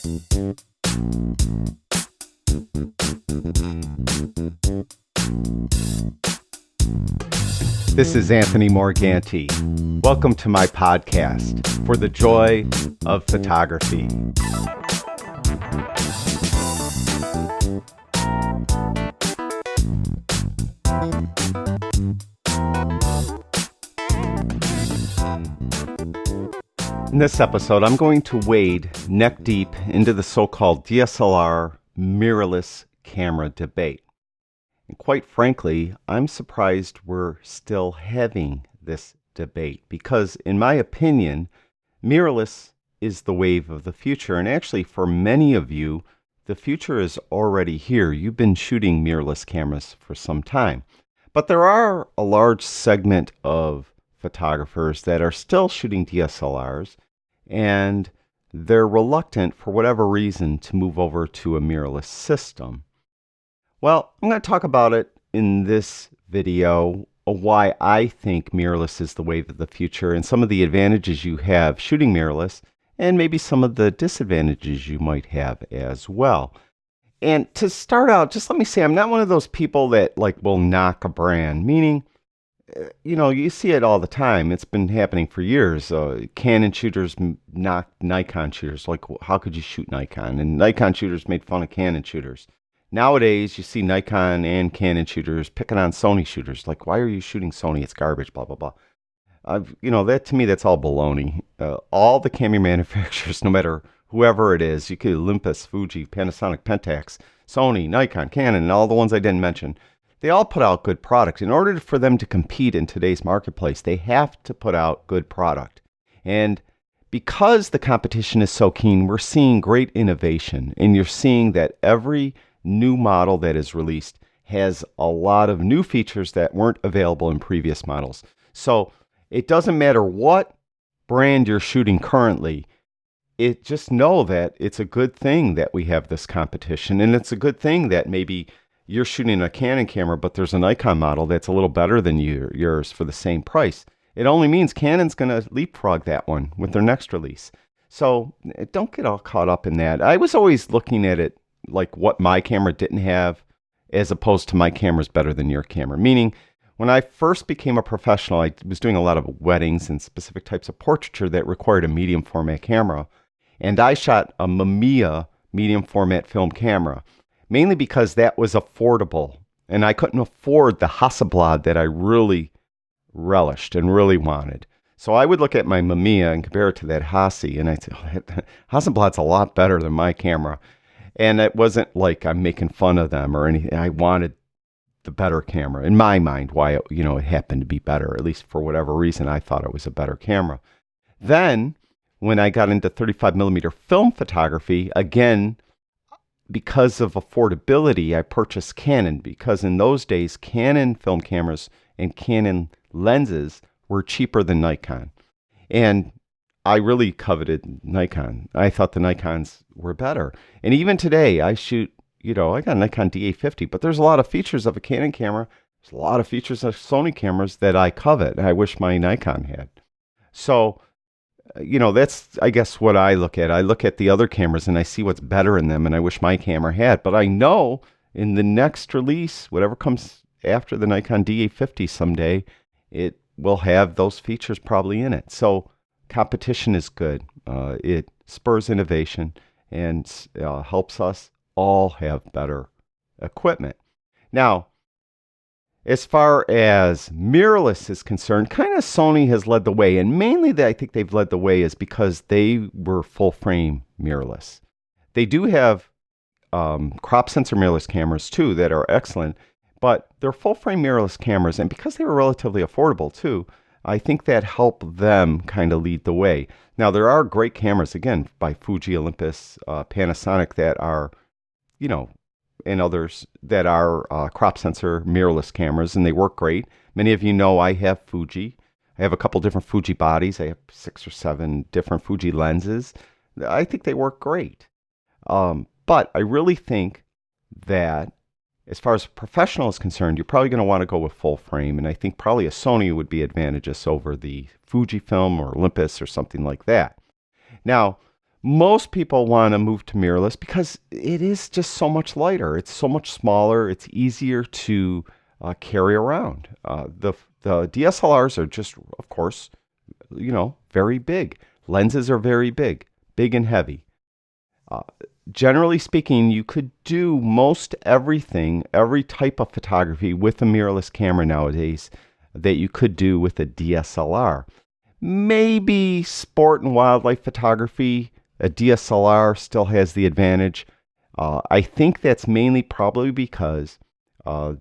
This is Anthony Morganti. Welcome to my podcast, For the Joy of Photography. In this episode, I'm going to wade neck deep into the so-called DSLR mirrorless camera debate. And quite frankly, I'm surprised we're still having this debate because, in my opinion, mirrorless is the wave of the future. And actually, for many of you, the future is already here. You've been shooting mirrorless cameras for some time. But there are a large segment of photographers that are still shooting DSLRs, and they're reluctant, for whatever reason, to move over to a mirrorless system. Well, I'm going to talk about it in this video, why I think mirrorless is the wave of the future and some of the advantages you have shooting mirrorless and maybe some of the disadvantages you might have as well. And to start out, just let me say I'm not one of those people that will knock a brand, meaning, you see it all the time. It's been happening for years. Canon shooters knock Nikon shooters. How could you shoot Nikon? And Nikon shooters made fun of Canon shooters. Nowadays, you see Nikon and Canon shooters picking on Sony shooters. Why are you shooting Sony? It's garbage, blah, blah, blah. That to me, that's all baloney. All the camera manufacturers, no matter whoever it is, you could Olympus, Fuji, Panasonic, Pentax, Sony, Nikon, Canon, and all the ones I didn't mention, they all put out good product. In order for them to compete in today's marketplace, they have to put out good product. And because the competition is so keen, we're seeing great innovation. And you're seeing that every new model that is released has a lot of new features that weren't available in previous models. So it doesn't matter what brand you're shooting currently, just know that it's a good thing that we have this competition, and it's a good thing that maybe you're shooting a Canon camera, but there's a Nikon model that's a little better than yours for the same price. It only means Canon's going to leapfrog that one with their next release. So don't get all caught up in that. I was always looking at it like what my camera didn't have, as opposed to my camera's better than your camera. Meaning, when I first became a professional, I was doing a lot of weddings and specific types of portraiture that required a medium format camera. And I shot a Mamiya medium format film camera, mainly because that was affordable. And I couldn't afford the Hasselblad that I really relished and really wanted. So I would look at my Mamiya and compare it to that Hassi, and I'd say, oh, Hasselblad's a lot better than my camera. And it wasn't like I'm making fun of them or anything. I wanted the better camera. In my mind, why it happened to be better, at least for whatever reason, I thought it was a better camera. Then, when I got into 35mm film photography, again, because of affordability, I purchased Canon, because in those days, Canon film cameras and Canon lenses were cheaper than Nikon. And I really coveted Nikon. I thought the Nikons were better. And even today, I shoot, I got a Nikon D850, but there's a lot of features of a Canon camera. There's a lot of features of Sony cameras that I covet, and I wish my Nikon had. So, that's, I guess, what I look at. I look at the other cameras, and I see what's better in them, and I wish my camera had. But I know in the next release, whatever comes after the Nikon D850 someday, it will have those features probably in it. So competition is good. It spurs innovation and helps us all have better equipment. Now, as far as mirrorless is concerned, kind of Sony has led the way. And mainly I think they've led the way is because they were full frame mirrorless. They do have crop sensor mirrorless cameras too that are excellent, but they're full frame mirrorless cameras. And because they were relatively affordable too, I think that helped them kind of lead the way. Now, there are great cameras, again, by Fuji, Olympus, Panasonic that are, and others that are crop sensor mirrorless cameras, and they work great. Many of you know I have Fuji. I have a couple different Fuji bodies. I have 6 or 7 different Fuji lenses. I think they work great. But I really think that as far as professional is concerned, you're probably going to want to go with full frame. And I think probably a Sony would be advantageous over the Fujifilm or Olympus or something like that. Now, Most people want to move to mirrorless because it is just so much lighter. It's so much smaller. It's easier to carry around. The DSLRs are just, of course, very big. Lenses are very big, big and heavy. Uh, Generally speaking, you could do most everything, every type of photography with a mirrorless camera nowadays that you could do with a DSLR. Maybe sport and wildlife photography, a DSLR still has the advantage. I think that's mainly probably because, like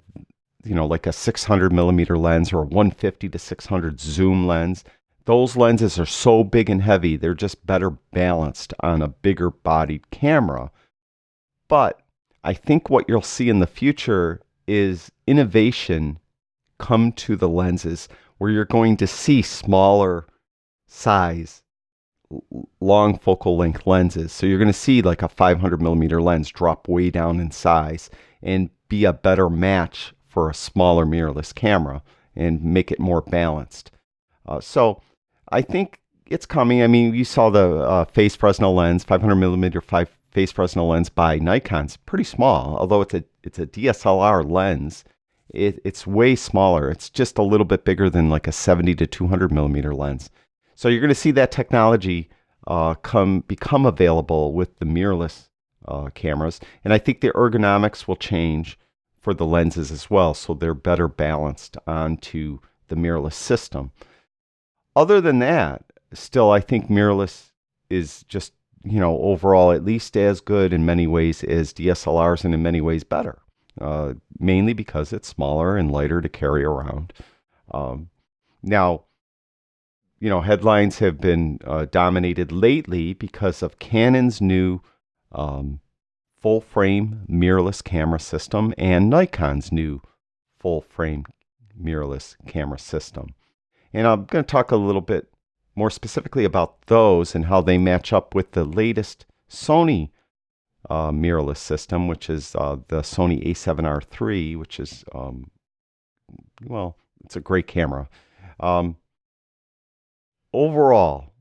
a 600 millimeter lens or a 150 to 600 zoom lens, those lenses are so big and heavy, they're just better balanced on a bigger bodied camera. But I think what you'll see in the future is innovation come to the lenses where you're going to see smaller size, long focal length lenses. So you're going to see like a 500 millimeter lens drop way down in size and be a better match for a smaller mirrorless camera and make it more balanced. So I think it's coming. I mean, you saw the phase Fresnel lens, 500 millimeter phase Fresnel lens by Nikon's pretty small, although it's a DSLR lens. It's way smaller. It's just a little bit bigger than like a 70 to 200 millimeter lens. So you're going to see that technology become available with the mirrorless cameras, and I think the ergonomics will change for the lenses as well, so they're better balanced onto the mirrorless system. Other than that, still I think mirrorless is just, overall at least as good in many ways as DSLRs and in many ways better, mainly because it's smaller and lighter to carry around. Now, headlines have been dominated lately because of Canon's new full-frame mirrorless camera system and Nikon's new full-frame mirrorless camera system. And I'm going to talk a little bit more specifically about those and how they match up with the latest Sony mirrorless system, which is the Sony a7R III, which is, it's a great camera. Overall,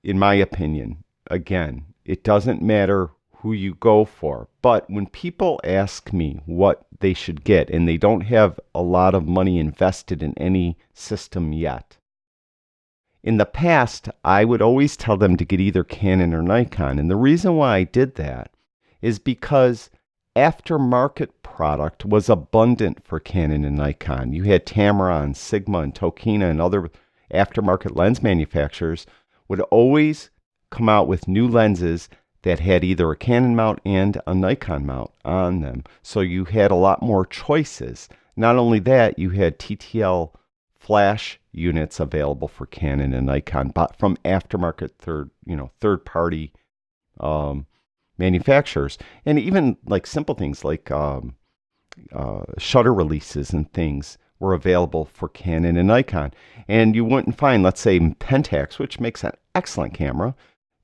in my opinion, again, it doesn't matter who you go for, but when people ask me what they should get and they don't have a lot of money invested in any system yet, in the past, I would always tell them to get either Canon or Nikon. And the reason why I did that is because aftermarket product was abundant for Canon and Nikon. You had Tamron, Sigma, and Tokina and other aftermarket lens manufacturers would always come out with new lenses that had either a Canon mount and a Nikon mount on them. So you had a lot more choices. Not only that, you had TTL flash units available for Canon and Nikon, but from aftermarket third-party manufacturers, and even like simple things like shutter releases and things were available for Canon and Nikon. And you wouldn't find, let's say, Pentax, which makes an excellent camera.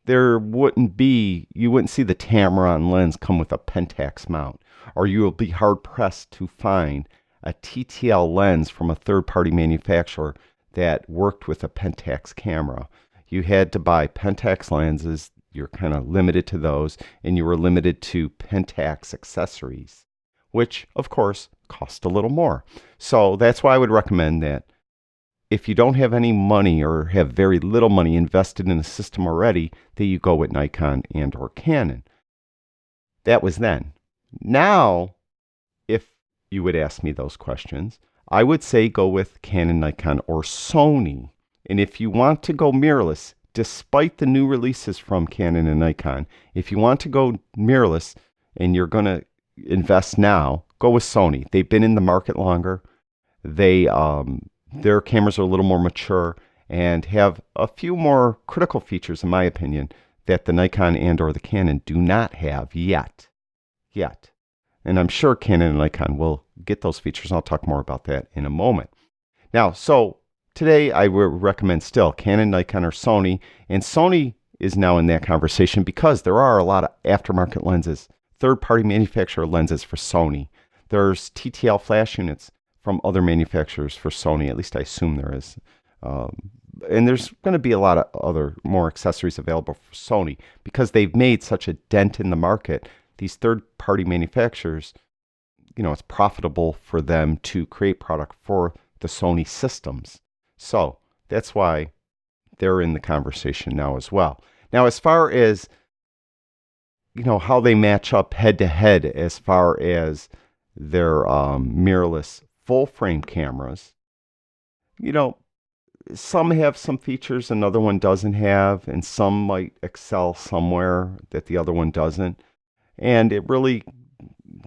You wouldn't see the Tamron lens come with a Pentax mount, or you will be hard pressed to find a TTL lens from a third-party manufacturer that worked with a Pentax camera. You had to buy Pentax lenses. You're kind of limited to those, and you were limited to Pentax accessories, which, of course, cost a little more. So that's why I would recommend that if you don't have any money or have very little money invested in a system already, that you go with Nikon and or Canon. That was then. Now, if you would ask me those questions, I would say go with Canon, Nikon, or Sony. And if you want to go mirrorless, despite the new releases from Canon and Nikon, if you want to go mirrorless and you're going to invest now, go with Sony. They've been in the market longer. Their cameras are a little more mature and have a few more critical features, in my opinion, that the Nikon and or the Canon do not have yet. And I'm sure Canon and Nikon will get those features, and I'll talk more about that in a moment. Now, so today I would recommend still Canon, Nikon, or Sony, and Sony is now in that conversation because there are a lot of aftermarket lenses, third-party manufacturer lenses for Sony. There's TTL flash units from other manufacturers for Sony, at least I assume there is. and there's going to be a lot of other more accessories available for Sony because they've made such a dent in the market. These third-party manufacturers, it's profitable for them to create product for the Sony systems. So that's why they're in the conversation now as well. Now, as far as how they match up head to head as far as their mirrorless full frame cameras, some have some features another one doesn't have, and some might excel somewhere that the other one doesn't. And it really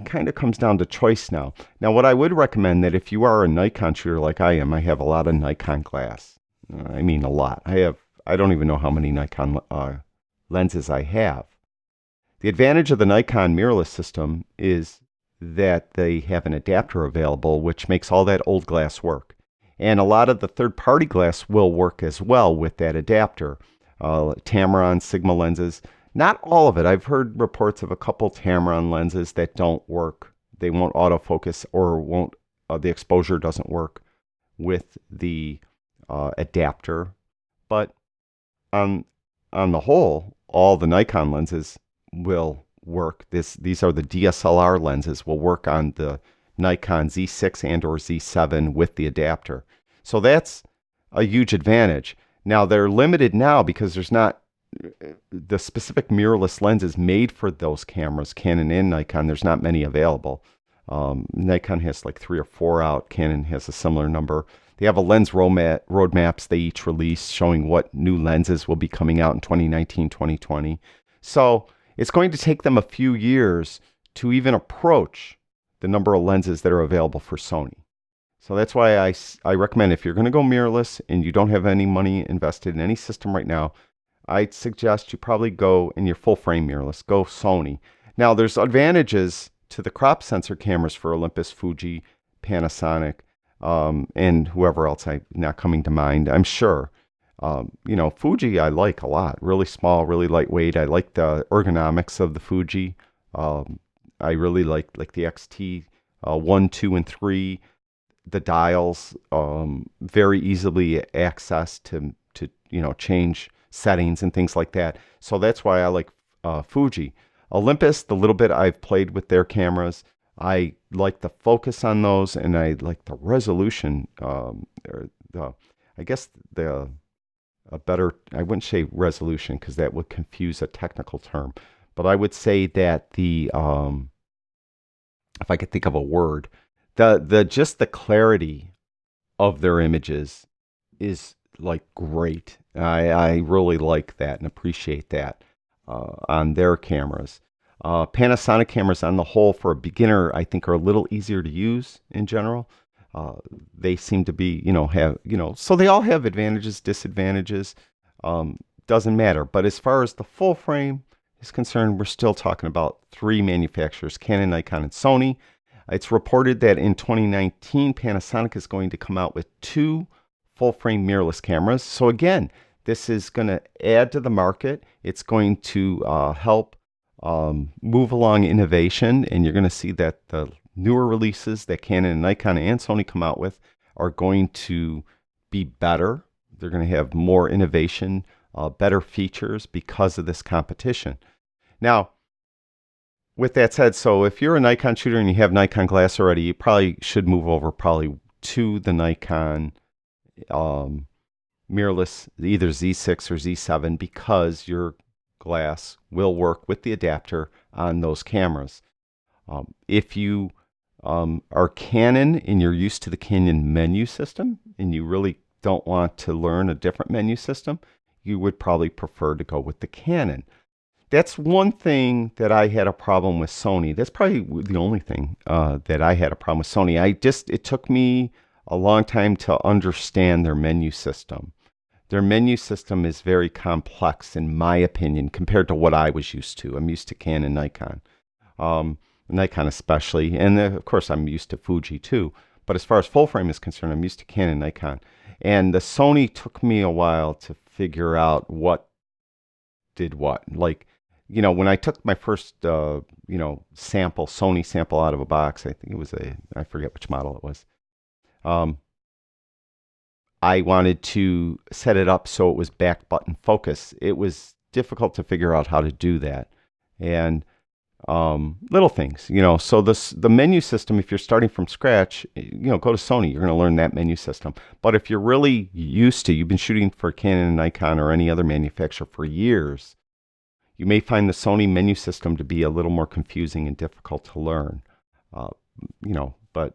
kind of comes down to choice now. Now, what I would recommend that if you are a Nikon shooter like I am, I have a lot of Nikon glass. I mean, a lot. I don't even know how many Nikon lenses I have. The advantage of the Nikon mirrorless system is that they have an adapter available, which makes all that old glass work. And a lot of the third-party glass will work as well with that adapter. Tamron, Sigma lenses. Not all of it. I've heard reports of a couple Tamron lenses that don't work. They won't autofocus or the exposure doesn't work with the adapter. But on the whole, all the Nikon lenses will work. These are the DSLR lenses, will work on the Nikon Z6 and or Z7 with the adapter. So that's a huge advantage. Now they're limited now because there's not the specific mirrorless lenses made for those cameras, Canon and Nikon. There's not many available. Nikon has like 3 or 4 out. Canon has a similar number. They have a lens roadmaps they each release showing what new lenses will be coming out in 2019, 2020. So it's going to take them a few years to even approach the number of lenses that are available for Sony. So that's why I recommend, if you're going to go mirrorless and you don't have any money invested in any system right now, I'd suggest you probably go in your full frame mirrorless. Go Sony. Now, there's advantages to the crop sensor cameras for Olympus, Fuji, Panasonic, and whoever else I'm not coming to mind, I'm sure. Fuji I like a lot. Really small, really lightweight. I like the ergonomics of the Fuji. I really like the XT 1, 2, and 3. The dials, very easily accessed to change settings and things like that. So that's why I like Fuji. Olympus, the little bit I've played with their cameras, I like the focus on those, and I like the resolution. I wouldn't say resolution because that would confuse a technical term, but I would say that if I could think of a word, just the clarity of their images is like great. I really like that and appreciate that on their cameras. Panasonic cameras on the whole for a beginner, I think, are a little easier to use in general. They seem to be, so they all have advantages, disadvantages. Doesn't matter. But as far as the full frame is concerned, we're still talking about 3 manufacturers, Canon, Nikon, and Sony. It's reported that in 2019, Panasonic is going to come out with 2 full-frame mirrorless cameras. So again, this is going to add to the market. It's going to help move along innovation, and you're going to see that the newer releases that Canon, Nikon, and Sony come out with are going to be better. They're going to have more innovation, better features because of this competition. Now, with that said, so if you're a Nikon shooter and you have Nikon glass already, you probably should move over to the Nikon mirrorless, either Z6 or Z7, because your glass will work with the adapter on those cameras. If you are Canon and you're used to the Canon menu system and you really don't want to learn a different menu system, you would probably prefer to go with the Canon. That's one thing that I had a problem with Sony. That's probably the only thing that I had a problem with Sony. It took me a long time to understand their menu system. Their menu system is very complex, in my opinion, compared to what I was used to. I'm used to Canon, Nikon, Nikon especially, and of course I'm used to Fuji too. But as far as full frame is concerned, I'm used to Canon, Nikon, and the Sony took me a while to figure out what did what. Like, when I took my first, Sony sample out of a box, I think it was I forget which model it was. I wanted to set it up so it was back button focus. It was difficult to figure out how to do that. And little things, so the menu system, if you're starting from scratch, go to Sony, you're going to learn that menu system. But if you're really you've been shooting for Canon and Nikon or any other manufacturer for years, you may find the Sony menu system to be a little more confusing and difficult to learn. But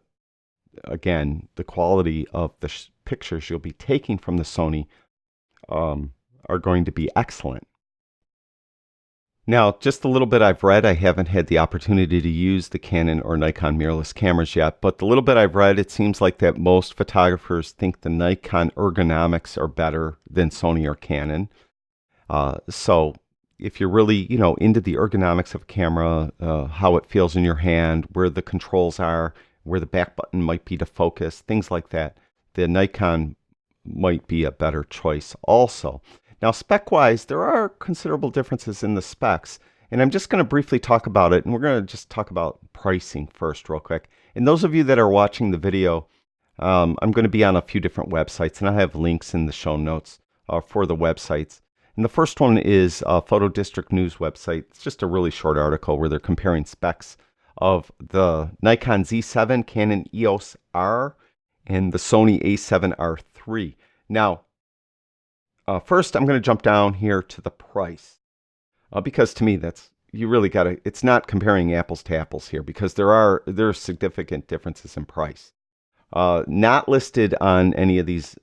again, the quality of the pictures you'll be taking from the Sony are going to be excellent. Now, just a little bit I've read, I haven't had the opportunity to use the Canon or Nikon mirrorless cameras yet, but the little bit I've read, it seems like that most photographers think the Nikon ergonomics are better than Sony or Canon. So if you're really, into the ergonomics of a camera, how it feels in your hand, where the controls are, where the back button might be to focus, things like that, the Nikon might be a better choice also. Now, spec-wise, there are considerable differences in the specs, and I'm just going to briefly talk about it, and we're going to just talk about pricing first real quick. And those of you that are watching the video, I'm going to be on a few different websites, and I have links in the show notes for the websites. And the first one is Photo District News website. It's just a really short article where they're comparing specs of the Nikon Z7, Canon EOS R, and the Sony A7R III. Now, first, I'm going to jump down here to the price because to me, you really got to. It's not comparing apples to apples here because there are significant differences in price. Not listed on any of these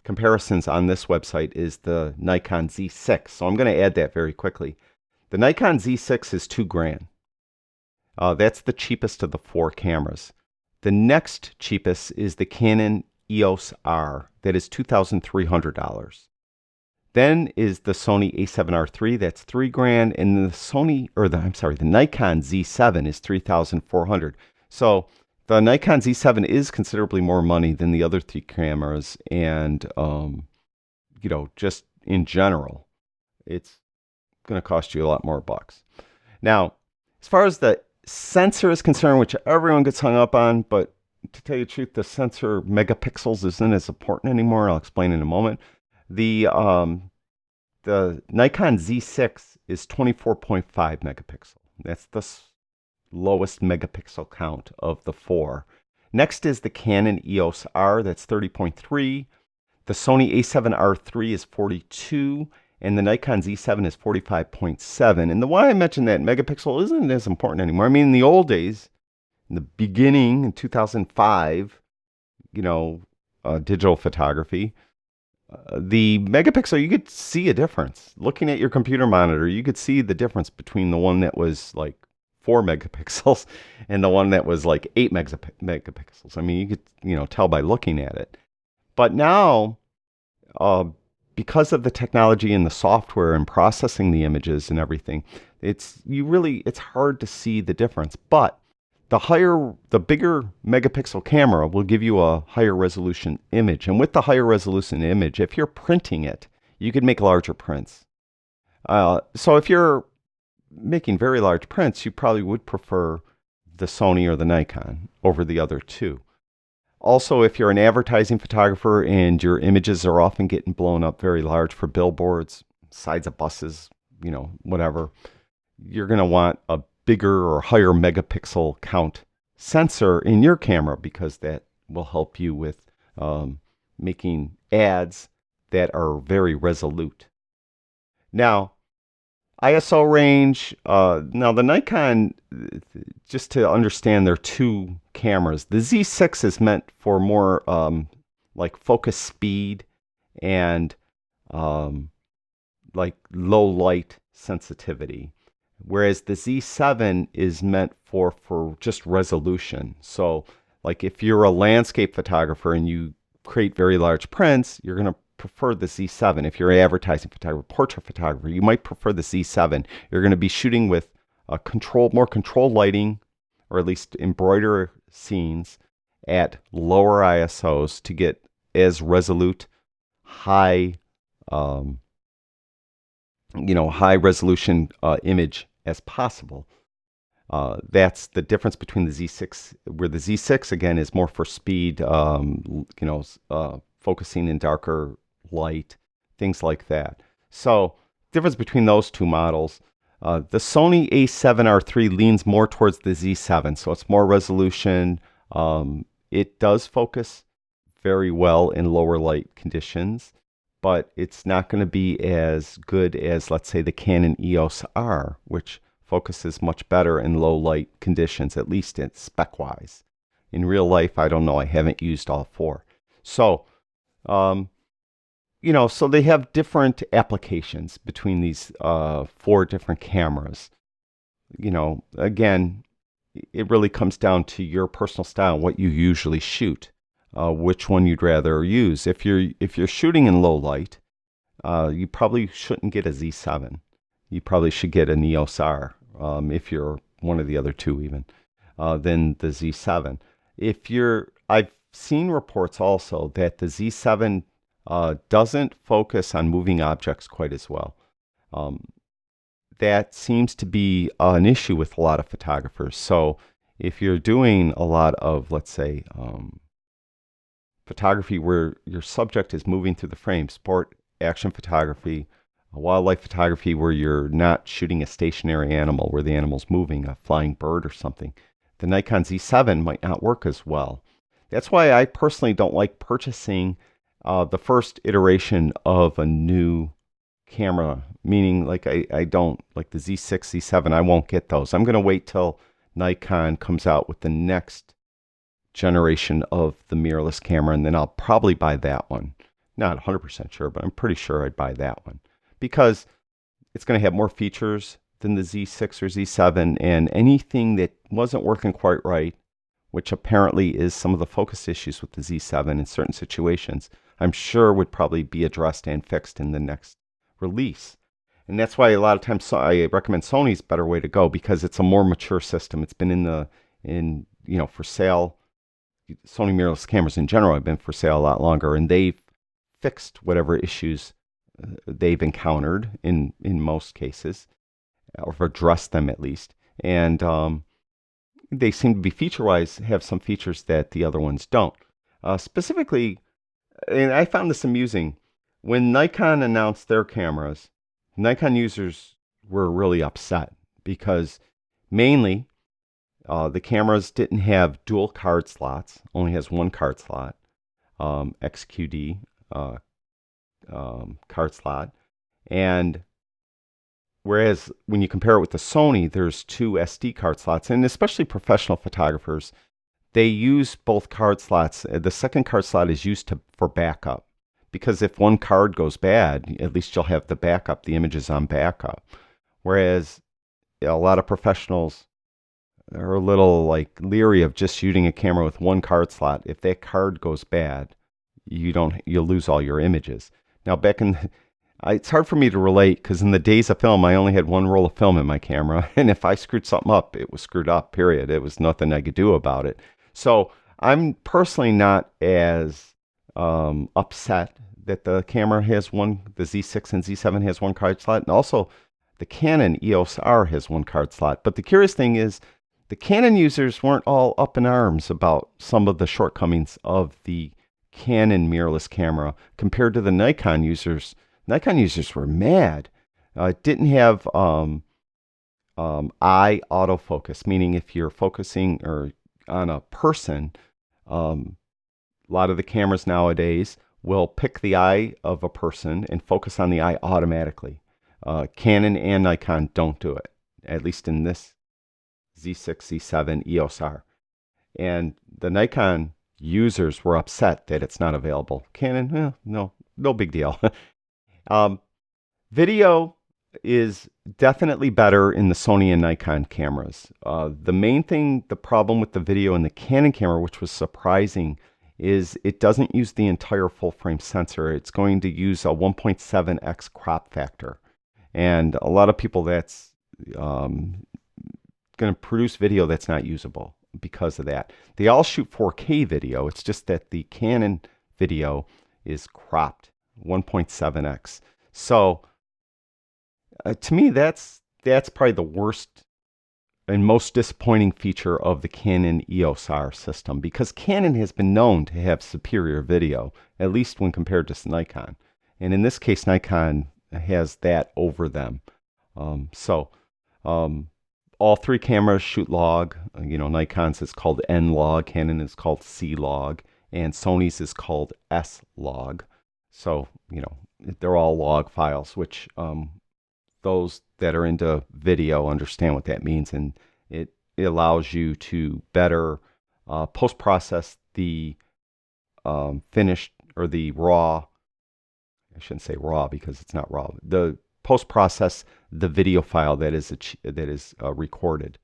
comparisons on this website is the Nikon Z6, so I'm going to add that very quickly. The Nikon Z6 is $2,000. That's the cheapest of the 4 cameras. The next cheapest is the Canon EOS R, that is $2,300. Then is the Sony A7R III, that's $3,000, and the Nikon Z7 is $3,400. So the Nikon Z7 is considerably more money than the other 3 cameras, and just in general, it's going to cost you a lot more bucks. Now, as far as the sensor is concerned, which everyone gets hung up on, but to tell you the truth, the sensor megapixels isn't as important anymore. I'll explain in a moment. The Nikon Z6 is 24.5 megapixel. That's the lowest megapixel count of the 4. Next is the Canon EOS R, that's 30.3. The Sony A7R III is 42, and the Nikon Z7 is 45.7. And the why I mentioned that megapixel isn't as important anymore. I mean, in the old days, in the beginning, in 2005, digital photography, the megapixel, you could see a difference. Looking at your computer monitor, you could see the difference between the one that was like 4 megapixels and the one that was like 8 megapixels. I mean, you could, tell by looking at it. But now, because of the technology and the software and processing the images and everything, it's hard to see the difference. But the bigger megapixel camera will give you a higher resolution image. And with the higher resolution image, if you're printing it, you can make larger prints. So if you're making very large prints, you probably would prefer the Sony or the Nikon over the other 2. Also, if you're an advertising photographer and your images are often getting blown up very large for billboards, sides of buses, whatever, you're going to want a bigger or higher megapixel count sensor in your camera because that will help you with making ads that are very resolute. Now, ISO range, now the Nikon, just to understand, there are 2 cameras. The Z6 is meant for more like focus speed and like low light sensitivity. Whereas the Z7 is meant for just resolution. So like if you're a landscape photographer and you create very large prints, you're going to prefer the Z7. If you're an advertising photographer, portrait photographer, you might prefer the Z7. You're going to be shooting with more controlled lighting, or at least embroider scenes at lower ISOs to get as resolute, high resolution image as possible. That's the difference between the Z6, where the Z6 again is more for speed, focusing in darker light, things like that. So, difference between those two models. The Sony a7R III leans more towards the Z7, so it's more resolution. It does focus very well in lower light conditions, but it's not going to be as good as, let's say, the Canon EOS R, which focuses much better in low light conditions, at least in spec-wise. In real life, I don't know. I haven't used all four. So, so they have different applications between these four different cameras. Again, it really comes down to your personal style, what you usually shoot, which one you'd rather use. If you're shooting in low light, you probably shouldn't get a Z7. You probably should get an EOS R, if you're one of the other two even, than the Z7. I've seen reports also that the Z7 doesn't focus on moving objects quite as well. That seems to be an issue with a lot of photographers. So if you're doing a lot of, let's say, photography where your subject is moving through the frame, sport, action photography, wildlife photography where you're not shooting a stationary animal, where the animal's moving, a flying bird or something, the Nikon Z7 might not work as well. That's why I personally don't like purchasing the first iteration of a new camera, meaning like I don't, like the Z6, Z7, I won't get those. I'm going to wait till Nikon comes out with the next generation of the mirrorless camera, and then I'll probably buy that one. Not 100% sure, but I'm pretty sure I'd buy that one because it's going to have more features than the Z6 or Z7, and anything that wasn't working quite right, which apparently is some of the focus issues with the Z7 in certain situations, I'm sure would probably be addressed and fixed in the next release. And that's why a lot of times I recommend Sony's better way to go, because it's a more mature system. It's been for sale. Sony mirrorless cameras in general have been for sale a lot longer, and they've fixed whatever issues they've encountered in most cases, or addressed them at least. And they seem to be feature-wise have some features that the other ones don't. Specifically, and I found this amusing, when Nikon announced their cameras, Nikon users were really upset because mainly the cameras didn't have dual card slots, only has one card slot, XQD card slot. And whereas when you compare it with the Sony, there's two SD card slots, and especially professional photographers, they use both card slots. The second card slot is used for backup, because if one card goes bad, at least you'll have the backup, the images on backup. Whereas a lot of professionals are a little like leery of just shooting a camera with one card slot. If that card goes bad, you'll lose all your images. Now it's hard for me to relate, because in the days of film, I only had one roll of film in my camera, and if I screwed something up, it was screwed up, period. It was nothing I could do about it. So I'm personally not as upset that the camera has the Z6 and Z7 has one card slot, and also the Canon EOS R has one card slot. But the curious thing is, the Canon users weren't all up in arms about some of the shortcomings of the Canon mirrorless camera compared to the Nikon users. Nikon users were mad. It didn't have eye autofocus, meaning if you're focusing on a person, a lot of the cameras nowadays will pick the eye of a person and focus on the eye automatically. Canon and Nikon don't do it, at least in this Z6, Z7, EOS R. And the Nikon users were upset that it's not available. Canon, no big deal. Video is definitely better in the Sony and Nikon cameras. The problem with the video in the Canon camera, which was surprising, is it doesn't use the entire full frame sensor. It's going to use a 1.7x crop factor. And a lot of people, that's going to produce video that's not usable because of that. They all shoot 4K video. It's just that the Canon video is cropped 1.7x. So to me, that's probably the worst and most disappointing feature of the Canon EOS R system, because Canon has been known to have superior video, at least when compared to Nikon. And in this case, Nikon has that over them. So all three cameras shoot log. Nikon's is called N log, Canon is called C log, and Sony's is called S log. So, they're all log files, which those that are into video understand what that means, and it allows you to better post-process the finished or the raw. I shouldn't say raw because it's not raw. The post-process the video file that is recorded.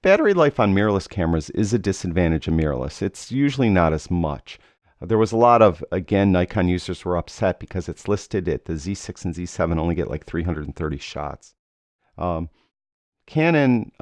Battery life on mirrorless cameras is a disadvantage of mirrorless. It's usually not as much. There was a lot of, again, Nikon users were upset because it's listed at the Z6 and Z7 only get like 330 shots. Canon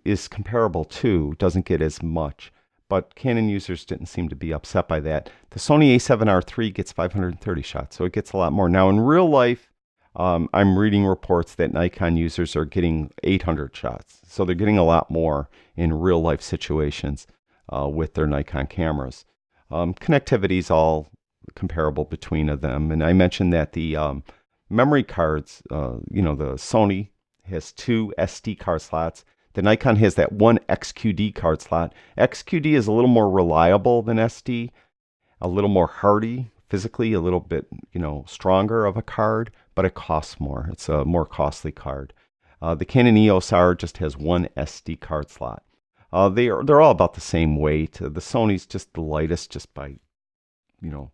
is comparable too, doesn't get as much, but Canon users didn't seem to be upset by that. The Sony a7R III gets 530 shots, so it gets a lot more. Now in real life, I'm reading reports that Nikon users are getting 800 shots, so they're getting a lot more in real life situations with their Nikon cameras. Connectivity is all comparable between them, and I mentioned that the memory cards, the Sony has 2 SD card slots. The Nikon has that one XQD card slot. XQD is a little more reliable than SD, a little more hardy, physically a little bit, stronger of a card, but it costs more. It's a more costly card. The Canon EOS R just has one SD card slot. They're all about the same weight. The Sony's just the lightest, just by, a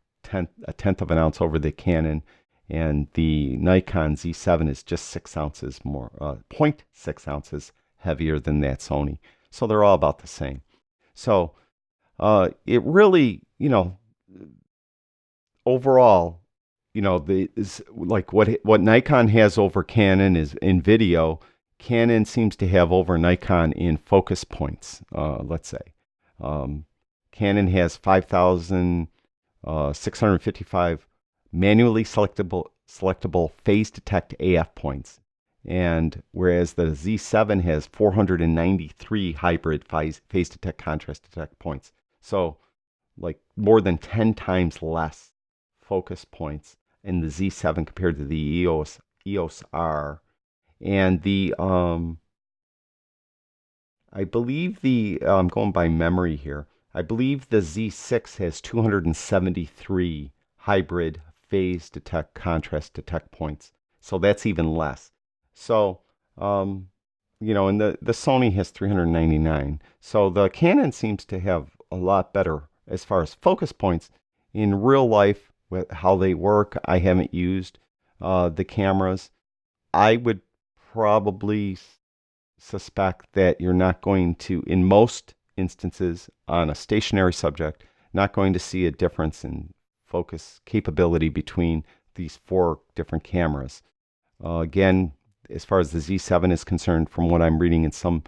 tenth of an ounce over the Canon, and the Nikon Z7 is just 6 ounces more, 0.6 ounces heavier than that Sony. So they're all about the same. So it really, overall, is like what Nikon has over Canon is in video. Canon seems to have over Nikon in focus points, let's say. Canon has 5,655 manually selectable phase detect AF points, and whereas the Z7 has 493 hybrid phase detect contrast detect points. So like more than 10 times less focus points in the Z7 compared to the EOS R. And the I believe I'm going by memory here. I believe the Z6 has 273 hybrid phase detect contrast detect points. So that's even less. So and the Sony has 399. So the Canon seems to have a lot better as far as focus points in real life with how they work. I haven't used the cameras. I would probably suspect that you're not going to, in most instances, on a stationary subject, not going to see a difference in focus capability between these 4 different cameras. Again, as far as the Z7 is concerned, from what I'm reading in some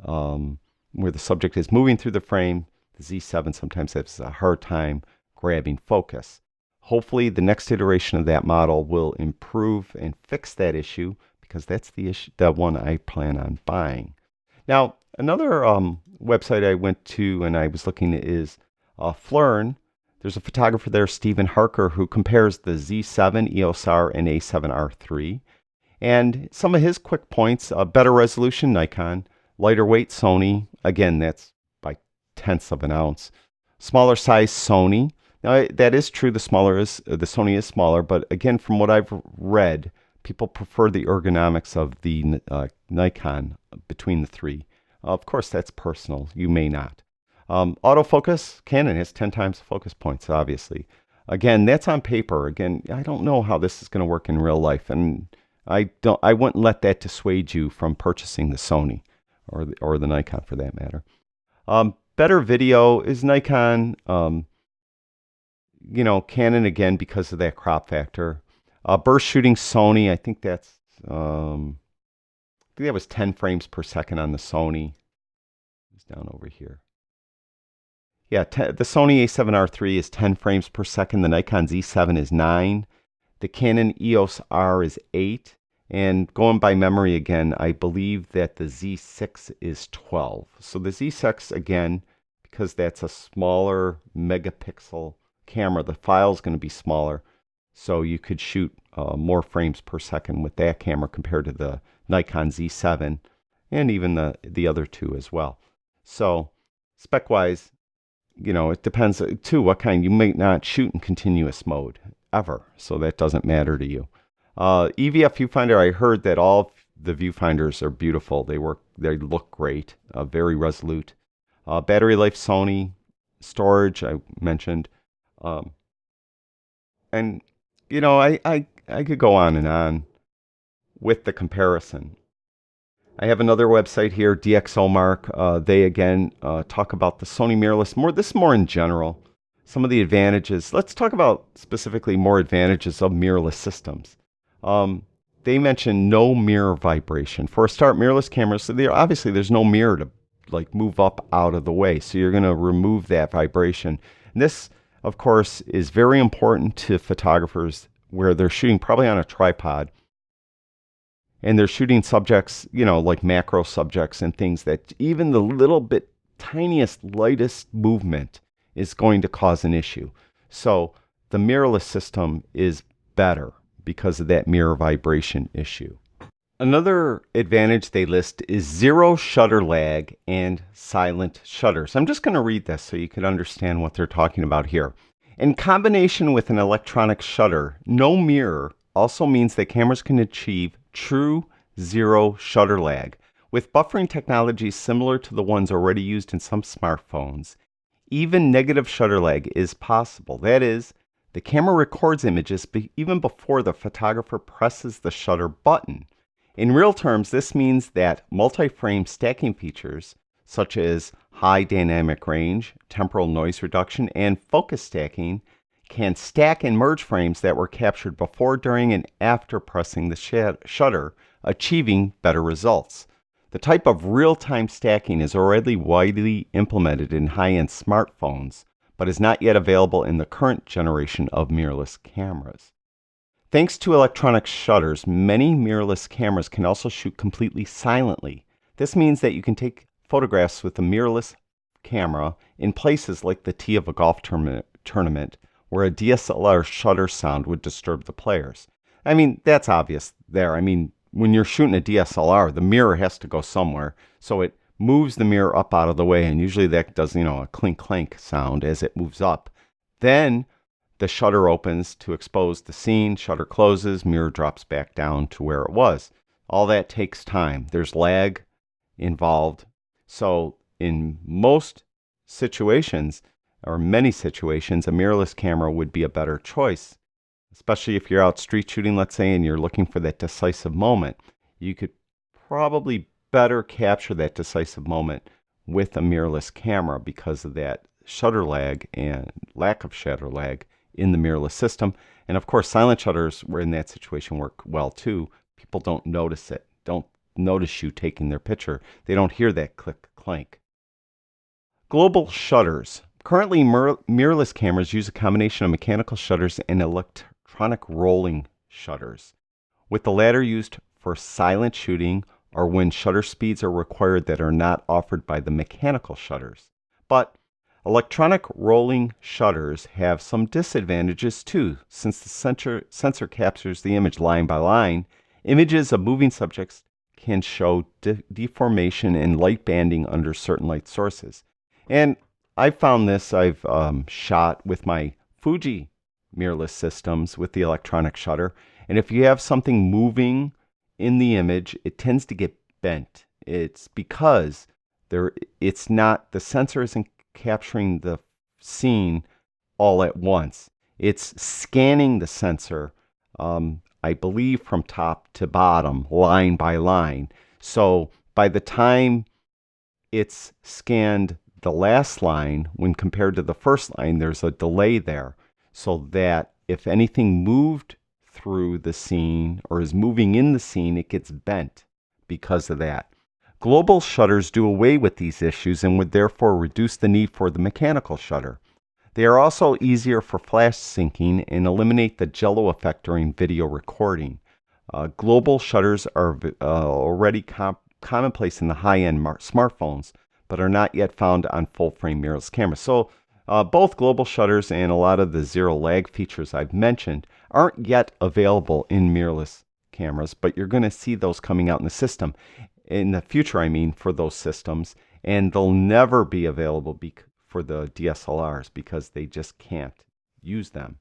where the subject is moving through the frame, the Z7 sometimes has a hard time grabbing focus. Hopefully the next iteration of that model will improve and fix that issue, because that's the issue, the one I plan on buying. Now, another website I went to and I was looking at is Phlearn. There's a photographer there, Stephen Harker, who compares the Z7, EOS R, and A7R III. And some of his quick points: better resolution, Nikon; lighter weight, Sony. Again, that's by tenths of an ounce. Smaller size, Sony. Now, that is true. The Sony is smaller, but again, from what I've read, people prefer the ergonomics of the Nikon between the 3. Of course, that's personal. You may not. Autofocus, Canon has 10 times the focus points, obviously. Again, that's on paper. Again, I don't know how this is going to work in real life, and I wouldn't let that dissuade you from purchasing the Sony or the Nikon for that matter. Better video is Nikon. Canon again because of that crop factor. Burst shooting, Sony. I think that was 10 frames per second on the Sony. It's down over here. Yeah, the Sony a7R III is 10 frames per second. The Nikon Z7 is 9. The Canon EOS R is 8. And going by memory again, I believe that the Z6 is 12. So the Z6, again, because that's a smaller megapixel camera, the file is going to be smaller. So you could shoot more frames per second with that camera compared to the Nikon Z7 and even the other two as well. So spec-wise, you know, it depends too what kind. You may not shoot in continuous mode ever, so that doesn't matter to you. EVF viewfinder, I heard that all the viewfinders are beautiful. They look great, very resolute. Battery life, Sony. Storage, I mentioned. And you know, I could go on and on with the comparison. I have another website here, DXOMark. They again talk about the Sony mirrorless. This is more in general. Some of the advantages. Let's talk about specifically more advantages of mirrorless systems. They mention no mirror vibration. For a start, mirrorless cameras, so obviously there's no mirror to like move up out of the way. So you're going to remove that vibration. And this, of course, is very important to photographers where they're shooting probably on a tripod. And they're shooting subjects, you know, like macro subjects and things that even the little bit tiniest, lightest movement is going to cause an issue. So the mirrorless system is better because of that mirror vibration issue. Another advantage they list is zero shutter lag and silent shutters. I'm just going to read this so you can understand what they're talking about here. In combination with an electronic shutter, no mirror also means that cameras can achieve true zero shutter lag. With buffering technology similar to the ones already used in some smartphones, even negative shutter lag is possible. That is, the camera records images even before the photographer presses the shutter button. In real terms, this means that multi-frame stacking features, such as high dynamic range, temporal noise reduction, and focus stacking, can stack and merge frames that were captured before, during, and after pressing the shutter, achieving better results. The type of real-time stacking is already widely implemented in high-end smartphones, but is not yet available in the current generation of mirrorless cameras. Thanks to electronic shutters, many mirrorless cameras can also shoot completely silently. This means that you can take photographs with a mirrorless camera in places like the tee of a golf tournament where a DSLR shutter sound would disturb the players. I mean, that's obvious there. I mean, when you're shooting a DSLR, the mirror has to go somewhere, so it moves the mirror up out of the way, and usually that does, you know, a clink clank sound as it moves up. Then the shutter opens to expose the scene, shutter closes, mirror drops back down to where it was. All that takes time. There's lag involved. So in most situations, or many situations, a mirrorless camera would be a better choice, especially if you're out street shooting, let's say, and you're looking for that decisive moment. You could probably better capture that decisive moment with a mirrorless camera because of that shutter lag and lack of shutter lag in the mirrorless system. And of course, silent shutters were in that situation work well too. People don't notice it, don't notice you taking their picture. They don't hear that click clank. Global shutters. Currently, mirrorless cameras use a combination of mechanical shutters and electronic rolling shutters, with the latter used for silent shooting or when shutter speeds are required that are not offered by the mechanical shutters. But electronic rolling shutters have some disadvantages too. Since the sensor captures the image line by line, images of moving subjects can show deformation and light banding under certain light sources. And I found this, I've shot with my Fuji mirrorless systems with the electronic shutter. And if you have something moving in the image, it tends to get bent. It's because the sensor isn't capturing the scene all at once. It's scanning the sensor, I believe, from top to bottom, line by line. So by the time it's scanned the last line, when compared to the first line, there's a delay there, so that if anything moved through the scene or is moving in the scene, it gets bent because of that. Global shutters do away with these issues and would therefore reduce the need for the mechanical shutter. They are also easier for flash syncing and eliminate the jello effect during video recording. Global shutters are already commonplace in the high-end smartphones, but are not yet found on full-frame mirrorless cameras. So both global shutters and a lot of the zero lag features I've mentioned aren't yet available in mirrorless cameras, but you're going to see those coming out in the system. In the future, I mean, for those systems, and they'll never be available for the DSLRs because they just can't use them.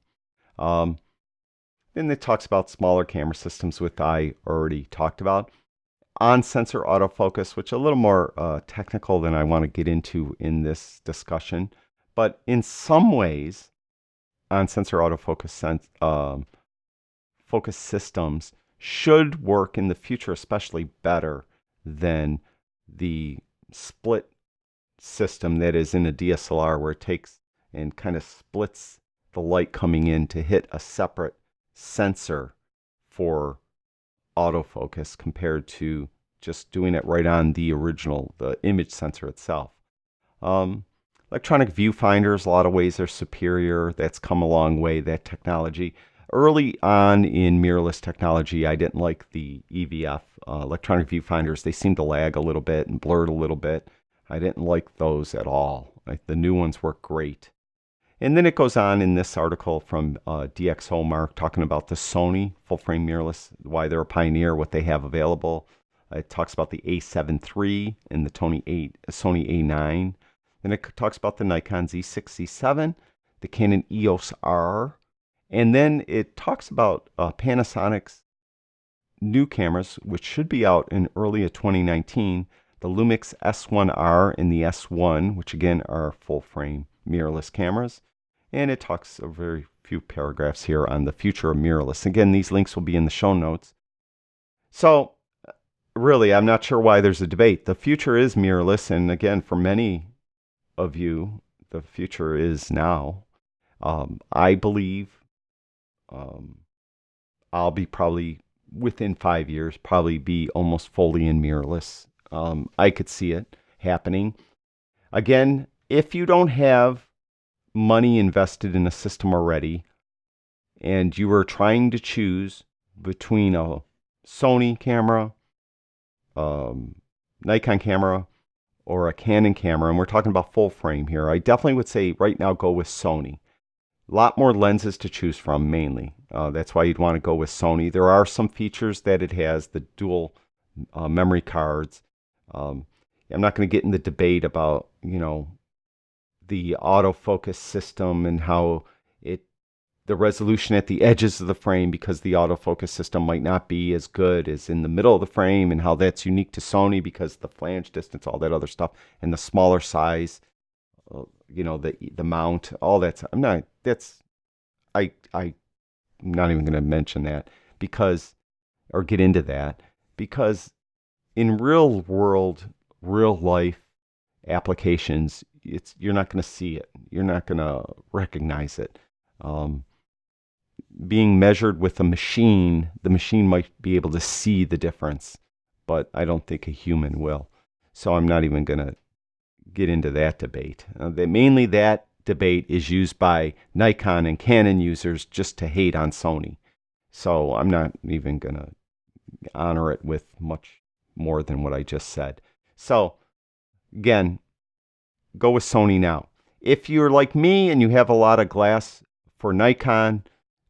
Then it talks about smaller camera systems, which I already talked about. On-sensor autofocus, which is a little more technical than I want to get into in this discussion. But in some ways, on-sensor autofocus focus systems should work in the future, especially better than the split system that is in a DSLR, where it takes and kind of splits the light coming in to hit a separate sensor for autofocus compared to just doing it right on the image sensor itself. Electronic viewfinders, a lot of ways are superior. That's come a long way, that technology. Early on in mirrorless technology, I didn't like the EVF, electronic viewfinders. They seemed to lag a little bit and blurred a little bit. I didn't like those at all. The new ones work great. And then it goes on in this article from DXOMark talking about the Sony full-frame mirrorless, why they're a pioneer, what they have available. It talks about the A7 III and the Sony A9. Then it talks about the Nikon Z6, Z7, the Canon EOS R. And then it talks about Panasonic's new cameras, which should be out in early 2019, the Lumix S1R and the S1, which again are full-frame mirrorless cameras. And it talks a very few paragraphs here on the future of mirrorless. Again, these links will be in the show notes. So really, I'm not sure why there's a debate. The future is mirrorless, and again, for many of you, the future is now. I believe I'll be probably within 5 years, probably be almost fully in mirrorless. I could see it happening. Again, if you don't have money invested in a system already, and you are trying to choose between a Sony camera, Nikon camera, or a Canon camera, and we're talking about full frame here, I definitely would say right now go with Sony. A lot more lenses to choose from, mainly. That's why you'd want to go with Sony. There are some features that it has, the dual memory cards. I'm not going to get in the debate about, the autofocus system and how the resolution at the edges of the frame, because the autofocus system might not be as good as in the middle of the frame, and how that's unique to Sony because the flange distance, all that other stuff, and the smaller size, the mount, all that. I'm not even going to mention that or get into that, because in real world, real life applications, you're not going to see it. You're not going to recognize it. Being measured with a machine, the machine might be able to see the difference, but I don't think a human will. So I'm not even going to get into that debate. Mainly that debate is used by Nikon and Canon users just to hate on Sony. So I'm not even going to honor it with much more than what I just said. So again, go with Sony now. If you're like me and you have a lot of glass for Nikon,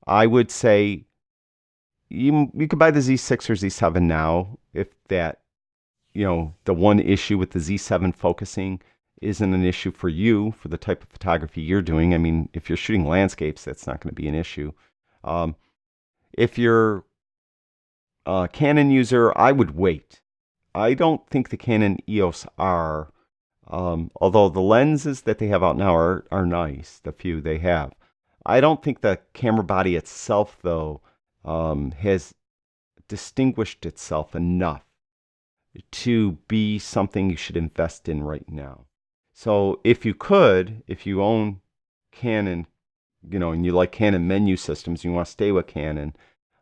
I would say you could buy the Z6 or Z7 now, if that, the one issue with the Z7 focusing isn't an issue for you, for the type of photography you're doing. I mean, if you're shooting landscapes, that's not going to be an issue. If you're a Canon user, I would wait. I don't think the Canon EOS R, although the lenses that they have out now are nice, the few they have. I don't think the camera body itself, though, has distinguished itself enough to be something you should invest in right now. So if you own Canon, and you like Canon menu systems, you want to stay with Canon,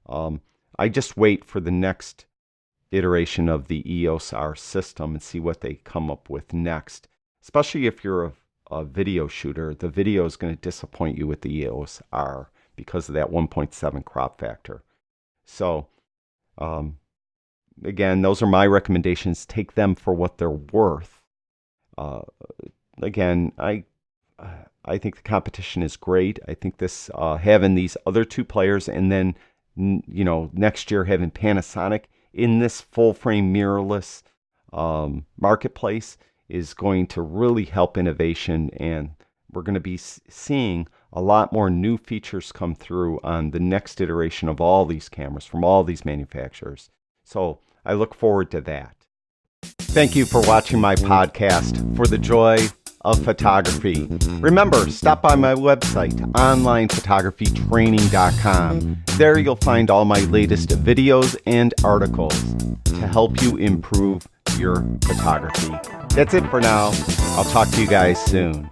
I just wait for the next iteration of the EOS R system and see what they come up with next. Especially if you're a video shooter, the video is going to disappoint you with the EOS R because of that 1.7 crop factor. So Um, Again, those are my recommendations. Take them for what they're worth. Uh, Again, I think the competition is great. I think this having these other two players, and then next year having Panasonic in this full frame mirrorless marketplace is going to really help innovation, and we're going to be seeing a lot more new features come through on the next iteration of all these cameras from all these manufacturers. So I look forward to that. Thank you for watching my podcast, For the Joy of Photography. Remember, stop by my website, onlinephotographytraining.com. There you'll find all my latest videos and articles to help you improve your photography. That's it for now. I'll talk to you guys soon.